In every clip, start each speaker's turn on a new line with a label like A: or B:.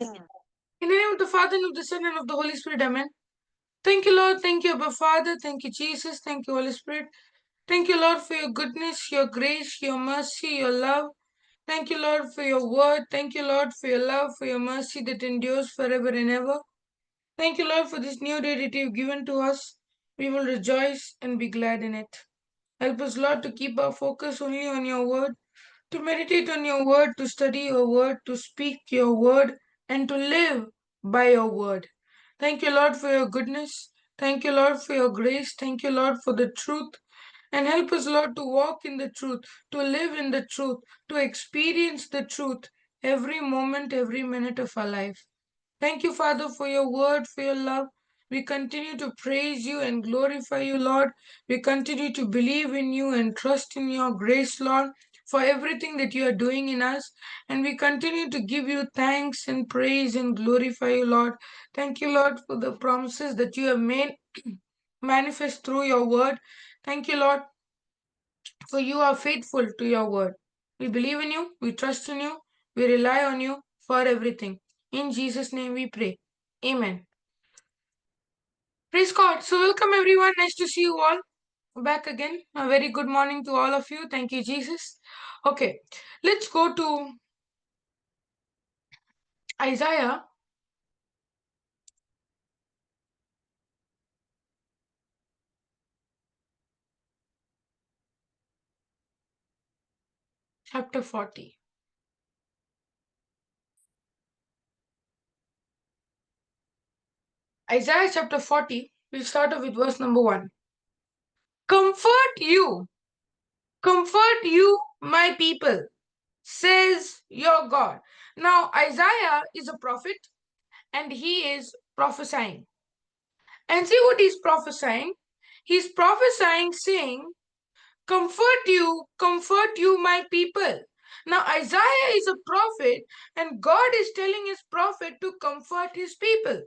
A: In the name of the Father, and of the Son, and of the Holy Spirit, amen. Thank you, Lord. Thank you, Abba Father. Thank you, Jesus. Thank you, Holy Spirit. Thank you, Lord, for your goodness, your grace, your mercy, your love. Thank you, Lord, for your word. Thank you, Lord, for your love, for your mercy that endures forever and ever. Thank you, Lord, for this new day that you've given to us. We will rejoice and be glad in it. Help us, Lord, to keep our focus only on your word, to meditate on your word, to study your word, to speak your word, and to live by your word. Thank you, Lord, for your goodness. Thank you, Lord, for your grace. Thank you, Lord, for the truth. And help us, Lord, to walk in the truth, to live in the truth, to experience the truth every moment, every minute of our life. Thank you, Father, for your word, for your love. We continue to praise you and glorify you, Lord. We continue to believe in you and trust in your grace, Lord, for everything that you are doing in us. And we continue to give you thanks and praise and glorify you, Lord. Thank you, Lord, for the promises that you have made manifest through your word. Thank you, Lord, for you are faithful to your word. We believe in you, we trust in you, we rely on you for everything. In Jesus' name we pray. Amen. Praise God. So, welcome everyone. Nice to see you all back again. A very good morning to all of you. Thank you, Jesus. Okay, let's go to Isaiah chapter 40. Isaiah chapter 40, we'll start off with verse number 1. Comfort you, my people, says your God. Now, Isaiah is a prophet and he is prophesying. And see what he's prophesying? He's prophesying, saying, comfort you, my people. Now, Isaiah is a prophet, and God is telling his prophet to comfort his people.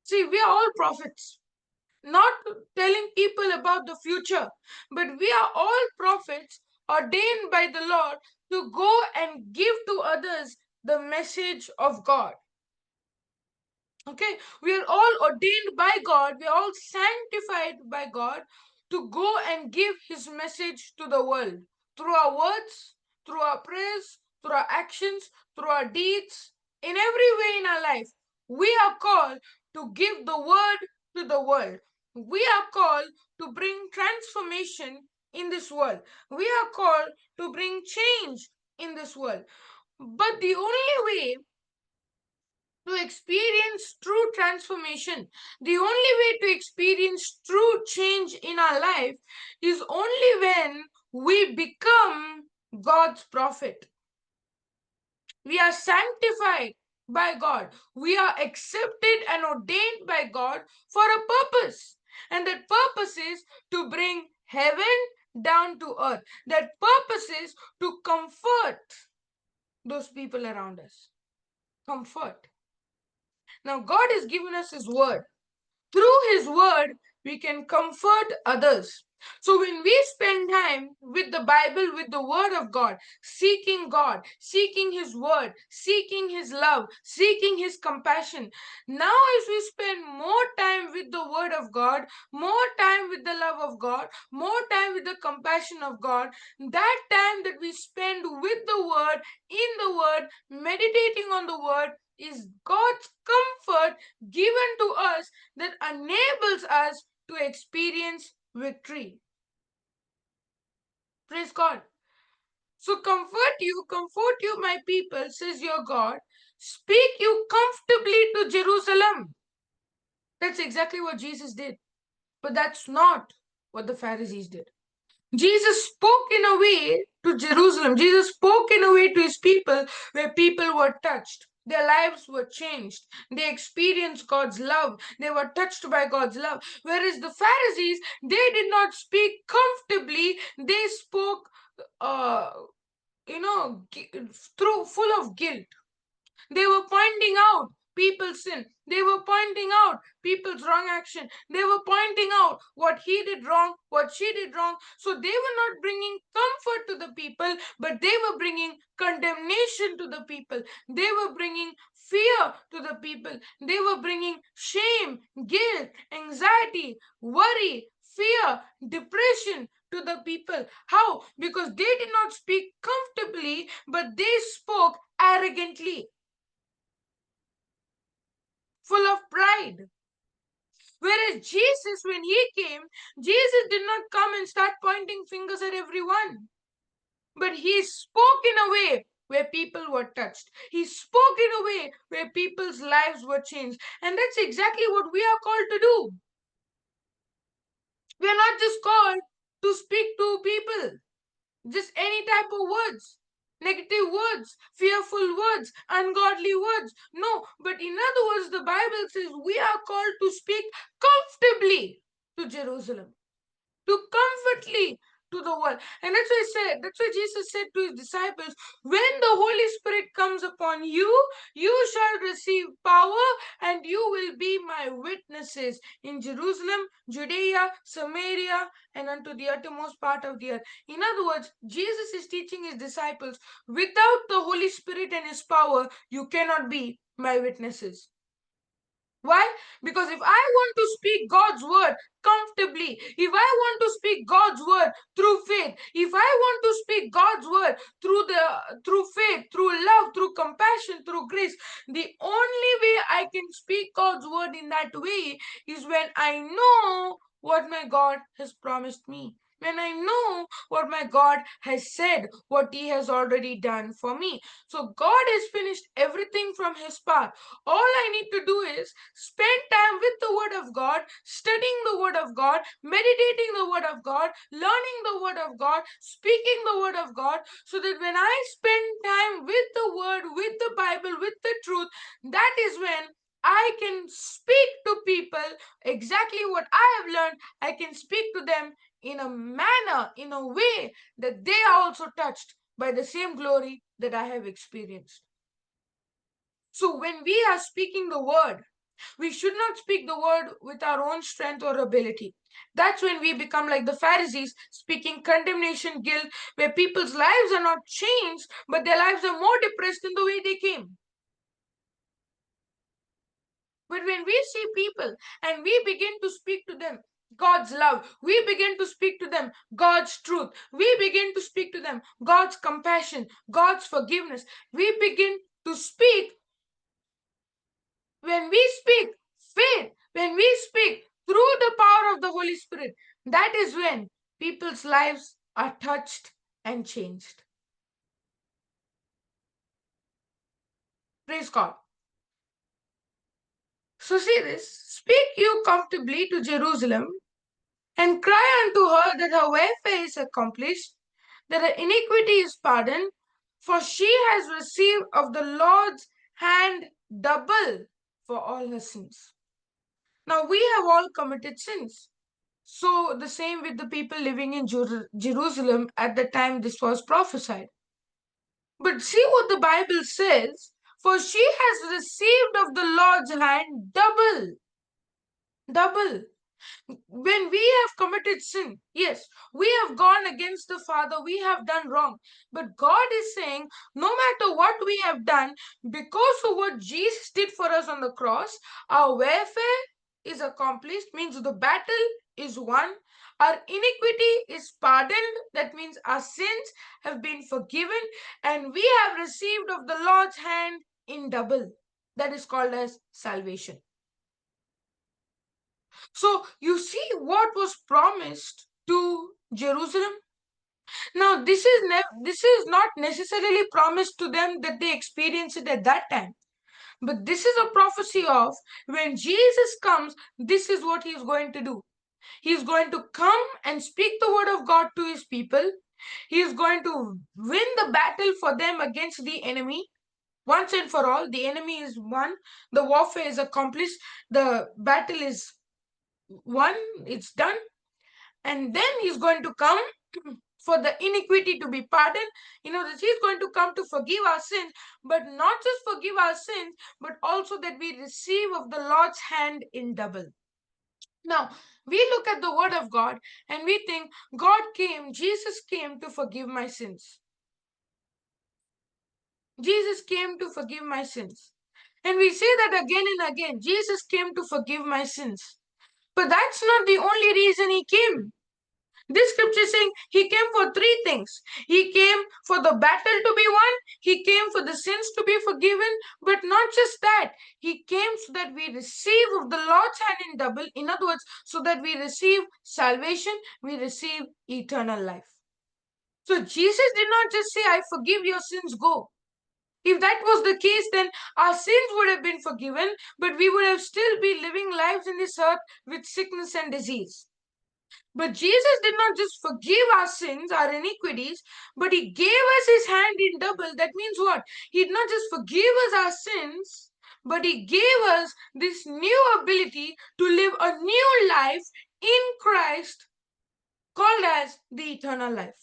A: See, we are all prophets, not telling people about the future, but we are all prophets ordained by the Lord to go and give to others the message of God. Okay, we are all ordained by God, we are all sanctified by God to go and give His message to the world through our words, through our prayers, through our actions, through our deeds, in every way in our life. We are called to give the word to the world. We are called to bring transformation in this world. We are called to bring change in this world. But the only way to experience true transformation, the only way to experience true change in our life is only when we become God's prophet. We are sanctified by God. We are accepted and ordained by God for a purpose. And that purpose is to bring heaven down to earth. That purpose is to comfort those people around us. Comfort. Now, God has given us His word. Through His word, we can comfort others. So, when we spend time with the Bible, with the word of God, seeking His word, seeking His love, seeking His compassion, now as we spend more time with the word of God, more time with the love of God, more time with the compassion of God, that time that we spend with the word, in the word, meditating on the word, is God's comfort given to us that enables us to experience victory. Praise God. So comfort you, my people, says your God. Speak you comfortably to Jerusalem. That's exactly what Jesus did. But that's not what the Pharisees did. Jesus spoke in a way to Jerusalem. Jesus spoke in a way to his people where people were touched. Their lives were changed. They experienced God's love. They were touched by God's love. Whereas the Pharisees, they did not speak comfortably. They spoke, through full of guilt. They were pointing out people's sin. They were pointing out people's wrong action. They were pointing out what he did wrong, what she did wrong. So they were not bringing comfort to the people, but they were bringing condemnation to the people. They were bringing fear to the people. They were bringing shame, guilt, anxiety, worry, fear, depression to the people. How? Because they did not speak comfortably, but they spoke arrogantly, full of pride. Whereas Jesus, when he came, Jesus did not come and start pointing fingers at everyone, but he spoke in a way where people were touched. He spoke in a way where people's lives were changed. And that's exactly what we are called to do. We are not just called to speak to people, just any type of words, negative words, fearful words, ungodly words. No, but in other words, the Bible says we are called to speak comfortably to Jerusalem, to comfortably to the world. And that's why Jesus said to his disciples, when the Holy Spirit comes upon you, you shall receive power and you will be my witnesses in Jerusalem, Judea, Samaria, and unto the uttermost part of the earth. In other words, Jesus is teaching his disciples, without the Holy Spirit and his power, you cannot be my witnesses. Why? Because if I want to speak God's word comfortably, if I want to speak God's word through faith, if I want to speak God's word through faith, through love, through compassion, through grace, the only way I can speak God's word in that way is when I know what my God has promised me. When I know what my God has said, what he has already done for me. So God has finished everything from his part. All I need to do is spend time with the Word of God, studying the Word of God, meditating the Word of God, learning the Word of God, speaking the Word of God, so that when I spend time with the Word, with the Bible, with the truth, that is when I can speak to people exactly what I have learned. I can speak to them in a manner, in a way that they are also touched by the same glory that I have experienced. So when we are speaking the word, we should not speak the word with our own strength or ability. That's when we become like the Pharisees, speaking condemnation, guilt, where people's lives are not changed, but their lives are more depressed than the way they came. But when we see people and we begin to speak to them God's love, we begin to speak to them God's truth, we begin to speak to them God's compassion, God's forgiveness, we begin to speak. When we speak faith, when we speak through the power of the Holy Spirit, that is when people's lives are touched and changed. Praise God. So see this, speak you comfortably to Jerusalem and cry unto her that her welfare is accomplished, that her iniquity is pardoned, for she has received of the Lord's hand double for all her sins. Now we have all committed sins. So the same with the people living in Jerusalem at the time this was prophesied. But see what the Bible says, for she has received of the Lord's hand double. Double. When we have committed sin, yes, we have gone against the Father, we have done wrong. But God is saying, no matter what we have done, because of what Jesus did for us on the cross, our welfare is accomplished, means the battle is won. Our iniquity is pardoned, that means our sins have been forgiven, and we have received of the Lord's hand in double. That is called as salvation. So you see what was promised to Jerusalem. Now this is not necessarily promised to them that they experience it at that time. But this is a prophecy of when Jesus comes, this is what he is going to do. He is going to come and speak the word of God to his people. He is going to win the battle for them against the enemy. Once and for all, the enemy is won. The warfare is accomplished. The battle is won. It's done. And then he's going to come for the iniquity to be pardoned. That He's going to come to forgive our sins, but not just forgive our sins, but also that we receive of the Lord's hand in double. Now, we look at the Word of God and we think Jesus came to forgive my sins. Jesus came to forgive my sins. And we say that again and again. Jesus came to forgive my sins. But that's not the only reason He came. This scripture is saying He came for three things. He came for the battle to be won. He came for the sins to be forgiven. But not just that. He came so that we receive of the Lord's hand in double. In other words, so that we receive salvation, we receive eternal life. So Jesus did not just say, I forgive your sins, go. If that was the case, then our sins would have been forgiven, but we would have still be living lives in this earth with sickness and disease. But Jesus did not just forgive our sins, our iniquities, but He gave us His hand in double. That means what? He did not just forgive us our sins, but He gave us this new ability to live a new life in Christ called as the eternal life.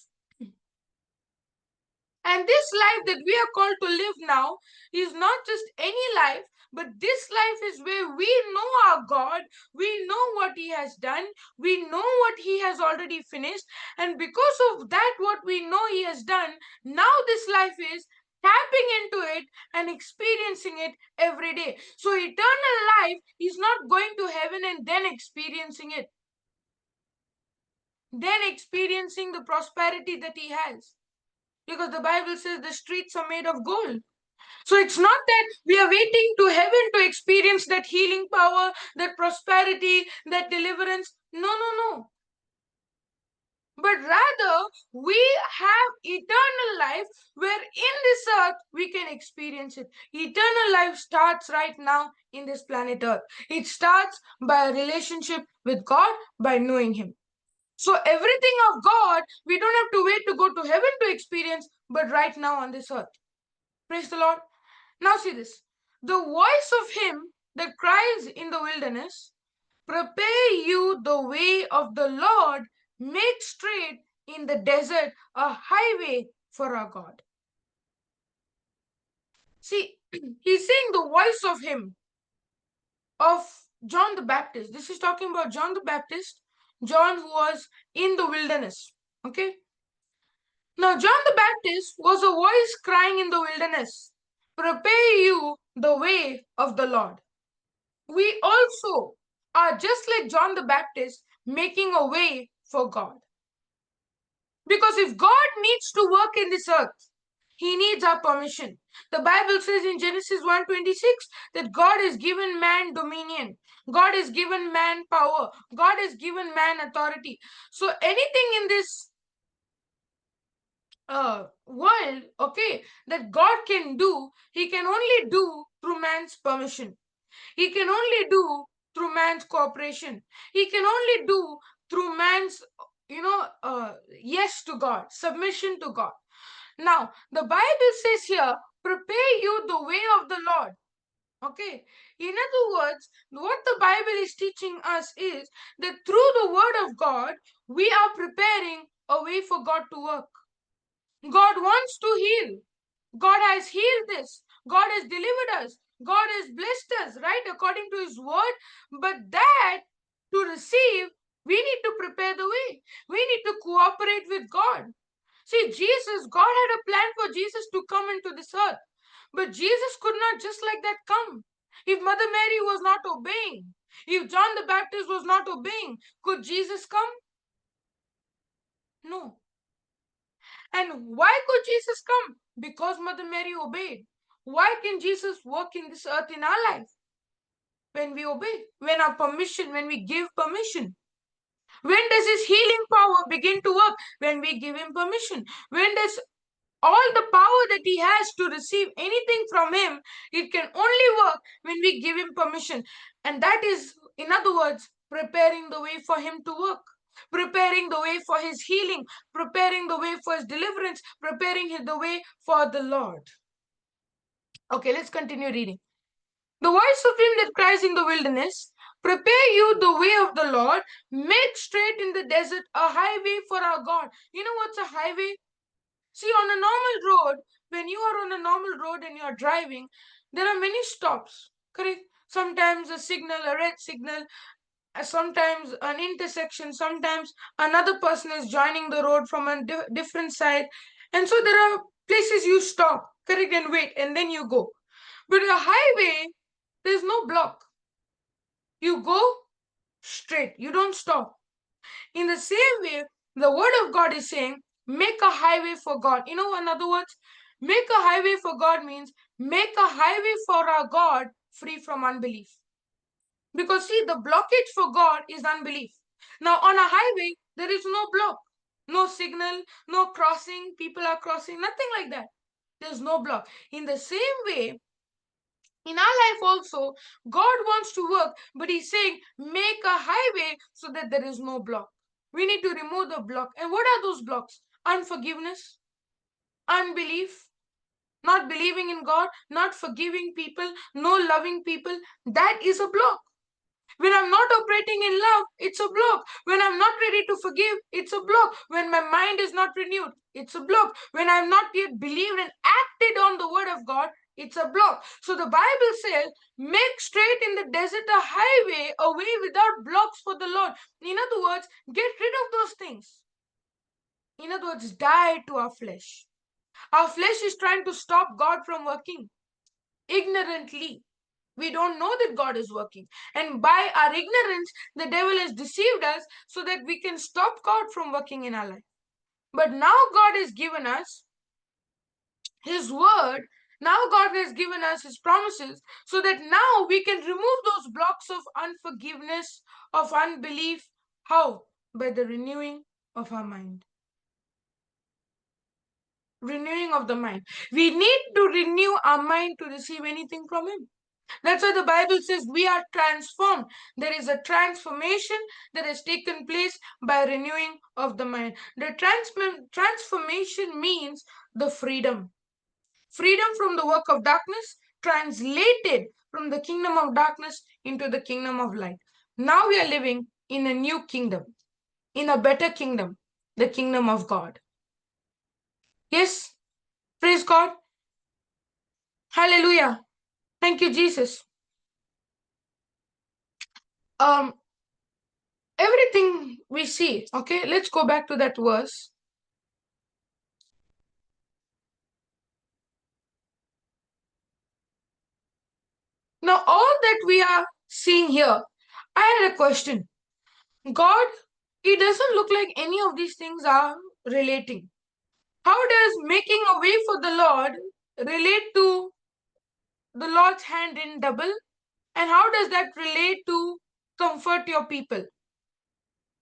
A: And this life that we are called to live now is not just any life, but this life is where we know our God, we know what He has done, we know what He has already finished, and because of that, what we know He has done, now this life is tapping into it and experiencing it every day. So, eternal life is not going to heaven and then experiencing it, then experiencing the prosperity that He has. Because the Bible says the streets are made of gold. So it's not that we are waiting to heaven to experience that healing power, that prosperity, that deliverance. No, no, no. But rather, we have eternal life where in this earth we can experience it. Eternal life starts right now in this planet earth. It starts by a relationship with God, by knowing Him. So everything of God, we don't have to wait to go to heaven to experience, but right now on this earth. Praise the Lord. Now see this. The voice of him that cries in the wilderness, prepare you the way of the Lord, make straight in the desert a highway for our God. See, he's saying the voice of him, of John the Baptist. This is talking about John the Baptist, John who was in the wilderness. Okay. Now, John the Baptist was a voice crying in the wilderness, prepare you the way of the Lord. We also are just like John the Baptist, making a way for God. Because if God needs to work in this earth, He needs our permission. The Bible says in Genesis 1:26 that God has given man dominion. God has given man power. God has given man authority. So anything in this world, okay, that God can do, He can only do through man's permission. He can only do through man's cooperation. He can only do through man's, yes to God, submission to God. Now, the Bible says here, prepare you the way of the Lord. Okay. In other words, what the Bible is teaching us is that through the word of God, we are preparing a way for God to work. God wants to heal. God has healed this. God has delivered us. God has blessed us, right, according to His word. But that to receive, we need to prepare the way. We need to cooperate with God. See, God had a plan for Jesus to come into this earth. But Jesus could not just like that come. If Mother Mary was not obeying, if John the Baptist was not obeying, could Jesus come? No. And why could Jesus come? Because Mother Mary obeyed. Why can Jesus work in this earth in our life? When we obey, when we give permission. When does His healing power begin to work? When we give Him permission. When does all the power that He has to receive anything from Him, it can only work when we give Him permission. And that is, in other words, preparing the way for Him to work. Preparing the way for His healing, preparing the way for His deliverance, preparing the way for the Lord. Okay, let's continue reading. The voice of him that cries in the wilderness, Prepare you the way of the Lord. Make straight in the desert a highway for our God. You know what's a highway? See, on a normal road, when you are on a normal road and you are driving, there are many stops, correct? Sometimes a signal, a red signal, sometimes an intersection, sometimes another person is joining the road from a different side. And so there are places you stop, correct, and wait, and then you go. But a highway, there's no block. You go straight, you don't stop. In the same way, the word of God is saying, make a highway for God. You know, in other words, make a highway for God means make a highway for our God free from unbelief. Because see, the blockage for God is unbelief. Now, on a highway, there is no block, no signal, no crossing, people are crossing, nothing like that. There's no block. In the same way, in our life also, God wants to work, but He's saying, make a highway so that there is no block. We need to remove the block. And what are those blocks? Unforgiveness, unbelief, not believing in God, not forgiving people, no loving people. That is a block. When I'm not operating in love, it's a block. When I'm not ready to forgive, it's a block. When my mind is not renewed, it's a block. When I'm not yet believed and acted on the word of God, it's a block. So the Bible says, make straight in the desert a highway, a way without blocks for the Lord. In other words, get rid of those things. In other words, die to our flesh. Our flesh is trying to stop God from working ignorantly. We don't know that God is working. And by our ignorance, the devil has deceived us so that we can stop God from working in our life. But now God has given us His word. Now God has given us His promises so that now we can remove those blocks of unforgiveness, of unbelief. How? By the renewing of our mind. Renewing of the mind. We need to renew our mind to receive anything from Him. That's why the Bible says we are transformed. There is a transformation that has taken place by renewing of the mind. The transformation means the freedom. Freedom from the work of darkness, translated from the kingdom of darkness into the kingdom of light. Now we are living in a new kingdom, in a better kingdom, the kingdom of God. Yes, praise God. Hallelujah. Thank you, Jesus. Um, Everything we see, okay, let's go back to that verse. Now, all that we are seeing here, I had a question. God, it doesn't look like any of these things are relating. How does making a way for the Lord relate to the Lord's hand in double? And how does that relate to comfort your people?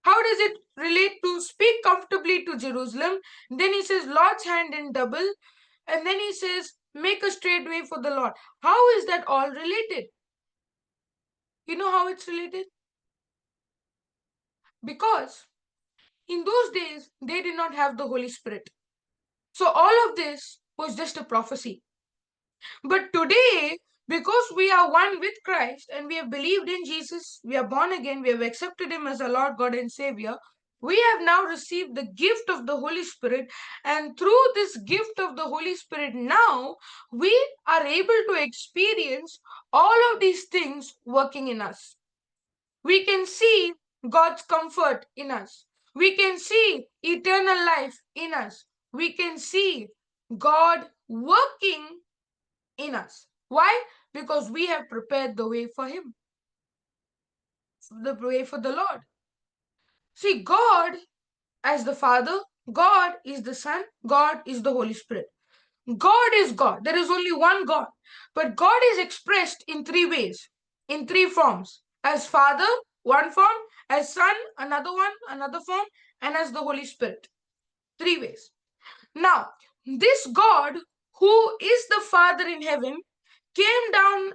A: How does it relate to speak comfortably to Jerusalem? Then he says, Lord's hand in double. And then he says, make a straight way for the Lord. How is that all related? You know how it's related? Because in those days, they did not have the Holy Spirit. So all of this was just a prophecy. But today, because we are one with Christ and we have believed in Jesus, we are born again, we have accepted Him as our Lord, God, and Savior, we have now received the gift of the Holy Spirit. And through this gift of the Holy Spirit, now we are able to experience all of these things working in us. We can see God's comfort in us. We can see eternal life in us. We can see God working in us. Why? Because we have prepared the way for Him, the way for the Lord. See, God as the Father, God is the Son, God is the Holy Spirit. God is God. There is only one God. But God is expressed in three ways, in three forms. As Father, one form, as Son, another one, another form, and as the Holy Spirit. Three ways. Now, this God, who is the Father in heaven, came down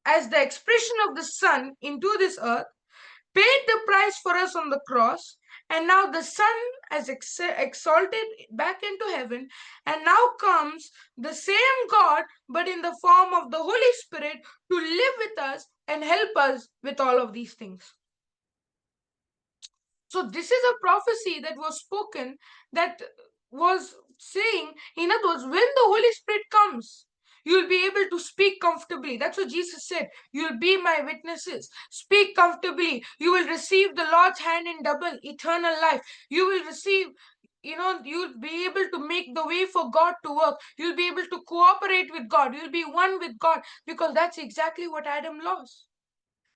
A: as the expression of the Son into this earth, paid the price for us on the cross, And now the Son has exalted back into heaven, and now comes the same God, but in the form of the Holy Spirit to live with us and help us with all of these things. So this is a prophecy that was spoken, that was saying, in other words, when the Holy Spirit comes, you'll be able to speak comfortably. That's what Jesus said. You'll be my witnesses. Speak comfortably. You will receive the Lord's hand in double, eternal life. You will receive, you'll be able to make the way for God to work. You'll be able to cooperate with God. You'll be one with God, because that's exactly what Adam lost.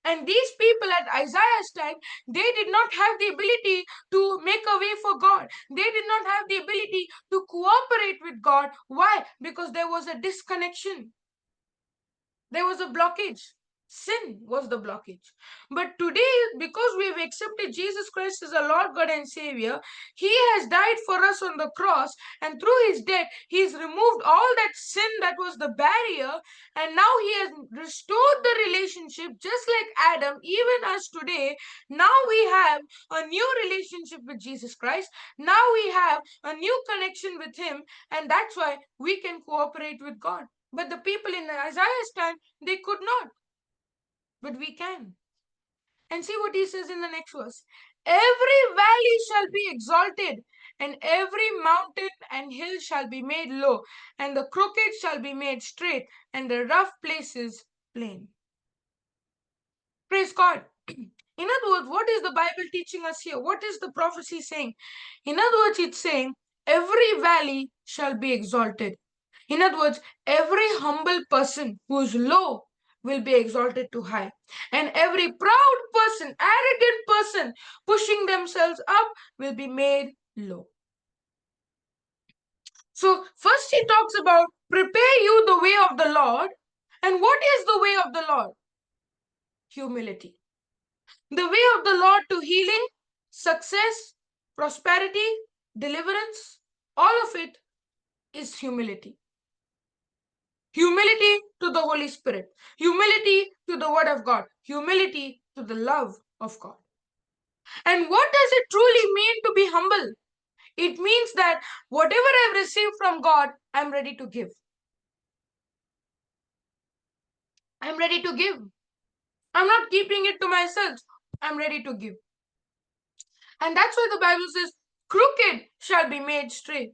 A: And these people at Isaiah's time, they did not have the ability to make a way for God. They did not have the ability to cooperate with God. Why? Because there was a disconnection. There was a blockage. Sin was the blockage. But today, because we have accepted Jesus Christ as our Lord, God, and Savior, He has died for us on the cross, and through His death, He has removed all that sin that was the barrier, and now He has restored the relationship, just like Adam, even us today. Now we have a new relationship with Jesus Christ. Now we have a new connection with Him, and that's why we can cooperate with God. But the people in Isaiah's time, they could not. But we can. And see what he says in the next verse. Every valley shall be exalted, and every mountain and hill shall be made low, and the crooked shall be made straight, and the rough places plain. Praise God. In other words, what is the Bible teaching us here? What is the prophecy saying? In other words, it's saying every valley shall be exalted. In other words, every humble person who is low will be exalted to high. And every proud person, arrogant person pushing themselves up will be made low. So, first he talks about prepare you the way of the Lord. And what is the way of the Lord? Humility. The way of the Lord to healing, success, prosperity, deliverance, all of it is humility. Humility to the Holy Spirit, humility to the Word of God, humility to the love of God. And what does it truly mean to be humble? It means that whatever I've received from God, I'm ready to give. I'm ready to give. I'm not keeping it to myself. I'm ready to give. And that's why the Bible says, crooked shall be made straight.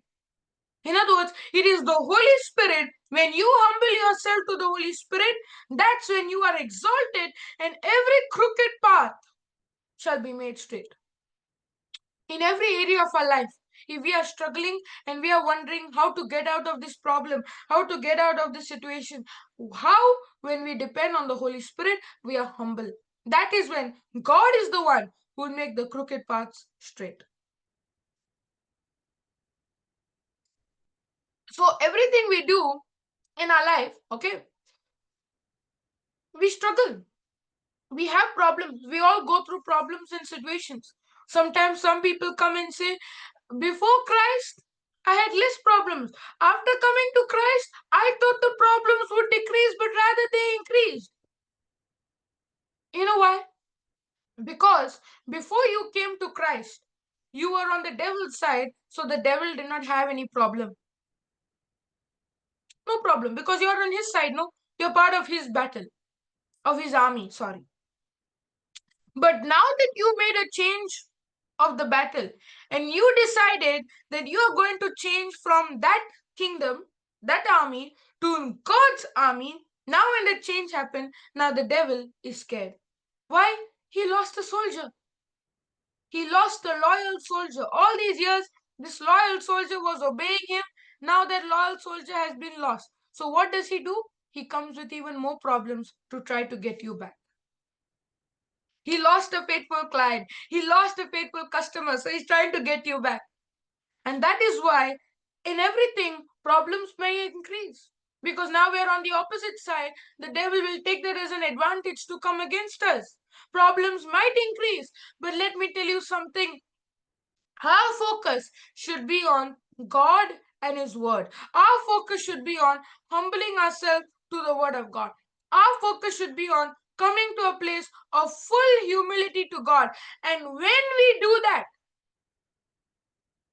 A: In other words, it is the Holy Spirit. When you humble yourself to the Holy Spirit, that's when you are exalted, and every crooked path shall be made straight. In every area of our life, if we are struggling and we are wondering how to get out of this problem, how to get out of this situation, how, when we depend on the Holy Spirit, we are humble. That is when God is the one who will make the crooked paths straight. So everything we do in our life, okay, we struggle. We have problems. We all go through problems and situations. Sometimes some people come and say, before Christ, I had less problems. After coming to Christ, I thought the problems would decrease, but rather they increased. You know why? Because before you came to Christ, you were on the devil's side, so the devil did not have any problem. No problem, because you're on his side, no? You're part of his battle, of his army, sorry. But now that you made a change of the battle and you decided that you are going to change from that kingdom, that army, to God's army, now when the change happened, now the devil is scared. Why? He lost a soldier. He lost a loyal soldier. All these years, this loyal soldier was obeying him. Now that loyal soldier has been lost. So what does he do? He comes with even more problems to try to get you back. He lost a faithful client. He lost a faithful customer. So he's trying to get you back. And that is why in everything, problems may increase. Because now we're on the opposite side. The devil will take that as an advantage to come against us. Problems might increase. But let me tell you something. Our focus should be on God and His Word. Our focus should be on humbling ourselves to the Word of God. Our focus should be on coming to a place of full humility to God. And when we do that,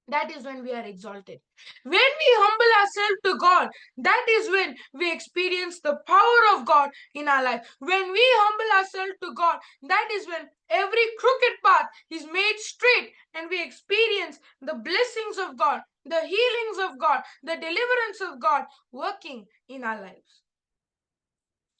A: that is when we are exalted. When we humble ourselves to God, that is when we experience the power of God in our life. When we humble ourselves to God, that is when every crooked path is made straight and we experience the blessings of God, the healings of God, the deliverance of God working in our lives.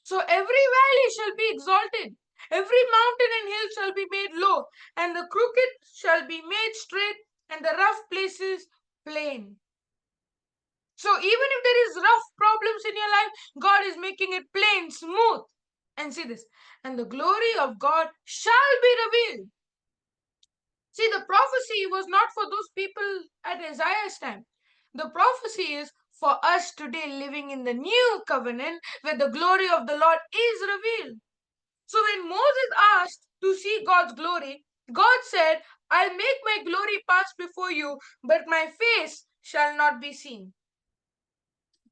A: So every valley shall be exalted, every mountain and hill shall be made low, and the crooked shall be made straight, and the rough places plain. So even if there is rough problems in your life, God is making it plain, smooth. And see this, and the glory of God shall be revealed. See, the prophecy was not for those people at Isaiah's time. The prophecy is for us today living in the new covenant where the glory of the Lord is revealed. So when Moses asked to see God's glory, God said, I'll make my glory pass before you, but my face shall not be seen.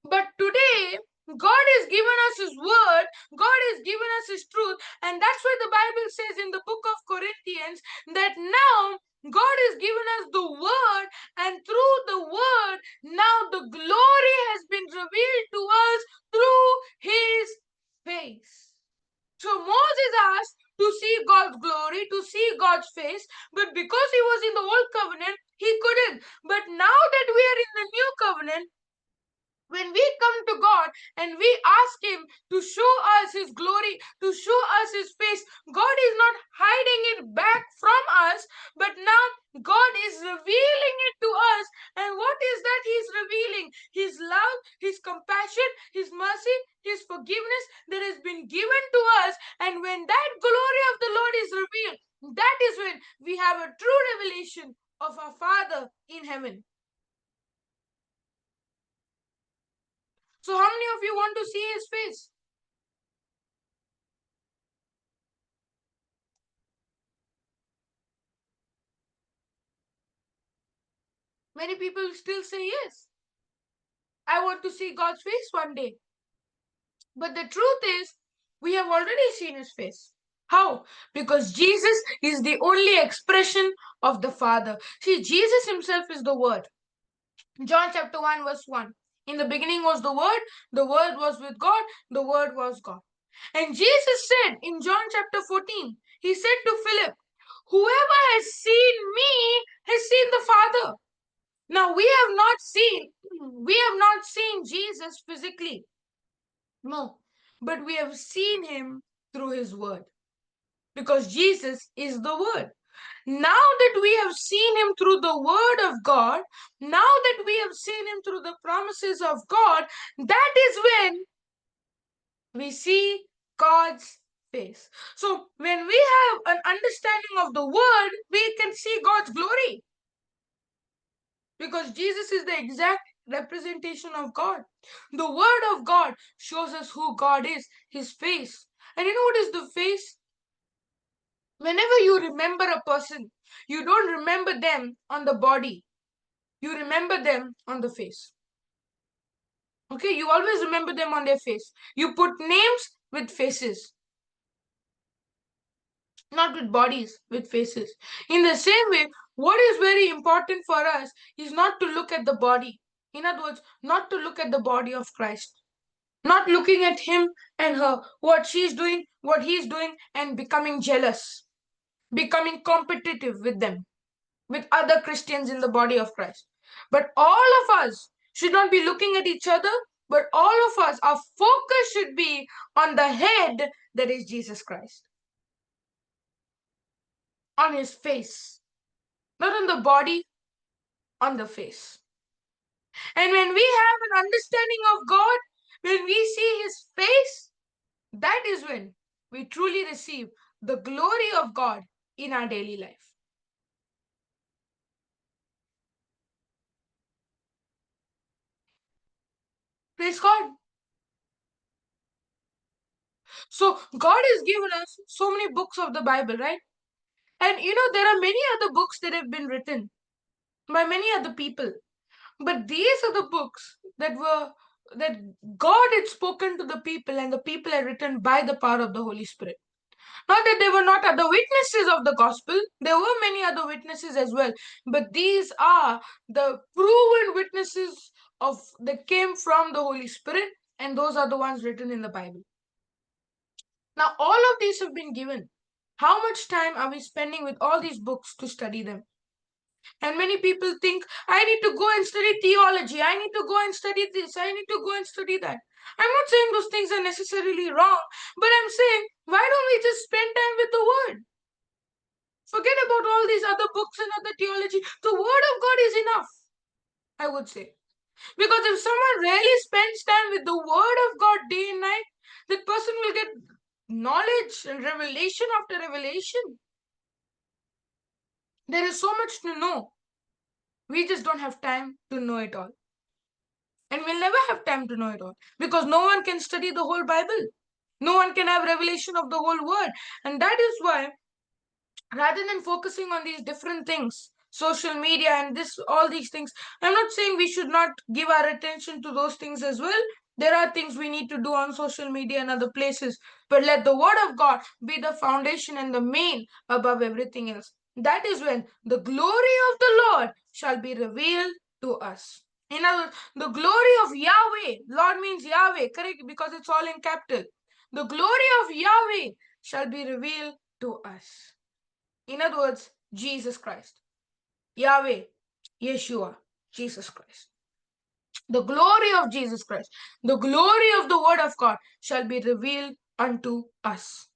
A: But today, God has given us His word, God has given us His truth, and that's why the Bible says in the book of Corinthians that now God has given us the word, and through the word, now the glory has been revealed to us through His face. So Moses asked to see God's glory, to see God's face, but because he was in the old covenant, he couldn't. But now that we are in the new covenant, when we come to God and we ask Him to show us His glory, to show us His face, God is not hiding it back from us, but now God is revealing it to us. And what is that He's revealing? His love, His compassion, His mercy, His forgiveness that has been given to us. And when that glory of the Lord is revealed, that is when we have a true revelation of our Father in heaven. So how many of you want to see His face? Many people still say yes. I want to see God's face one day. But the truth is, we have already seen His face. How? Because Jesus is the only expression of the Father. See, Jesus Himself is the Word. John chapter 1, verse 1. In the beginning was the Word was with God, the Word was God. And Jesus said in John chapter 14, He said to Philip, whoever has seen me has seen the Father. Now we have not seen Jesus physically. No, but we have seen him through his word because Jesus is the word. Now that we have seen him through the word of God, now that we have seen him through the promises of God, that is when we see God's face. So when we have an understanding of the word, we can see God's glory. Because Jesus is the exact representation of God. The Word of God shows us who God is, His face. And you know what is the face? Whenever you remember a person, you don't remember them on the body, you remember them on the face. Okay, you always remember them on their face. You put names with faces, not with bodies, with faces. In the same way, what is very important for us is not to look at the body. In other words, not to look at the body of Christ. Not looking at him and her, what she's doing, what he's doing, and becoming jealous, becoming competitive with them, with other Christians in the body of Christ. But all of us should not be looking at each other, but all of us, our focus should be on the head that is Jesus Christ, on his face, not on the body, on the face. And when we have an understanding of God, when we see his face, that is when we truly receive the glory of God in our daily life. Praise God. So, God has given us so many books of the Bible, right? And you know, there are many other books that have been written by many other people. But these are the books that God had spoken to the people, and the people had written by the power of the Holy Spirit. Not that there were not other witnesses of the gospel, there were many other witnesses as well, but these are the proven witnesses of that came from the Holy Spirit, and those are the ones written in the Bible. Now, all of these have been given. How much time are we spending with all these books to study them? And many people think, I need to go and study theology, I need to go and study this, I need to go and study that. I'm not saying those things are necessarily wrong, but I'm saying, why don't we just spend time with the Word? Forget about all these other books and other theology. The Word of God is enough, I would say. Because if someone really spends time with the Word of God day and night, that person will get knowledge and revelation after revelation. There is so much to know. We just don't have time to know it all. And we'll never have time to know it all because no one can study the whole Bible. No one can have revelation of the whole word. And that is why, rather than focusing on these different things, social media and this, all these things, I'm not saying we should not give our attention to those things as well. There are things we need to do on social media and other places, but let the word of God be the foundation and the main above everything else. That is when the glory of the Lord shall be revealed to us. In other words, the glory of Yahweh, Lord means Yahweh, correct? Because it's all in capital. The glory of Yahweh shall be revealed to us. In other words, Jesus Christ. Yahweh, Yeshua, Jesus Christ. The glory of Jesus Christ, the glory of the word of God shall be revealed unto us.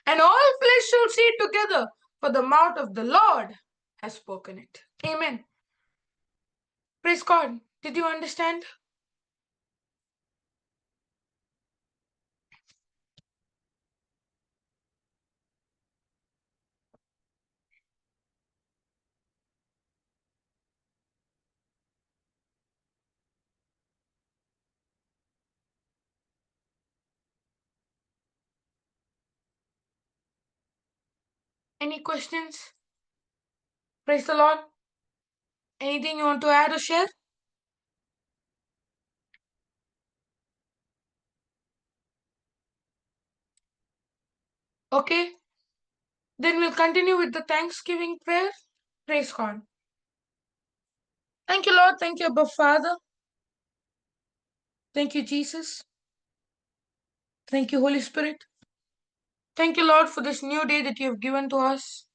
A: And all flesh shall see it together, for the mouth of the Lord has spoken it. Amen. Praise God. Did you understand? Any questions? Praise the Lord. Anything you want to add or share? Okay. Then we'll continue with the Thanksgiving prayer. Praise God. Thank you, Lord. Thank you, Abba Father. Thank you, Jesus. Thank you, Holy Spirit. Thank you, Lord, for this new day that you have given to us.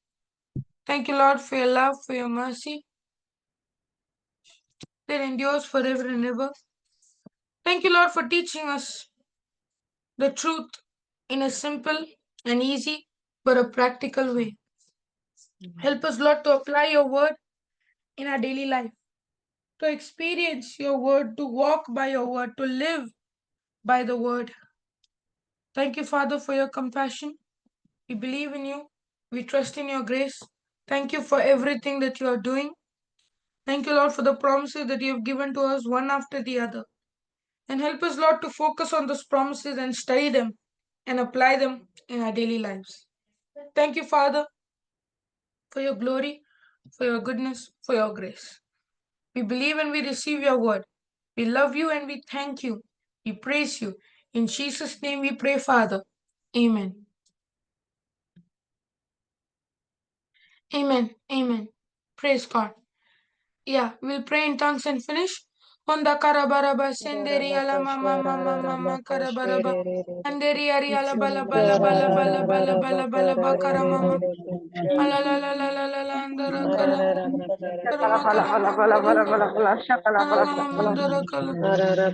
A: Thank you, Lord, for your love, for your mercy that endures forever and ever. Thank you, Lord, for teaching us the truth in a simple and easy but a practical way. Help us, Lord, to apply your word in our daily life, to experience your word, to walk by your word, to live by the word. Thank you, Father, for your compassion. We believe in you. We trust in your grace. Thank you for everything that you are doing. Thank you, Lord, for the promises that you have given to us one after the other. And help us, Lord, to focus on those promises and study them and apply them in our daily lives. Thank you, Father, for your glory, for your goodness, for your grace. We believe and we receive your word. We love you and we thank you. We praise you. In Jesus' name we pray, Father. Amen. Amen. Amen. Praise God. Yeah, we'll pray in tongues and finish. Honda karabaraba senderi ala mama mama mama karabaraba. Anderi ari ala bala bala bala bala bala bala bala bakara mama. Ala la la la la la la andara kala. Karama kala mandara. Ala mama mandara kala.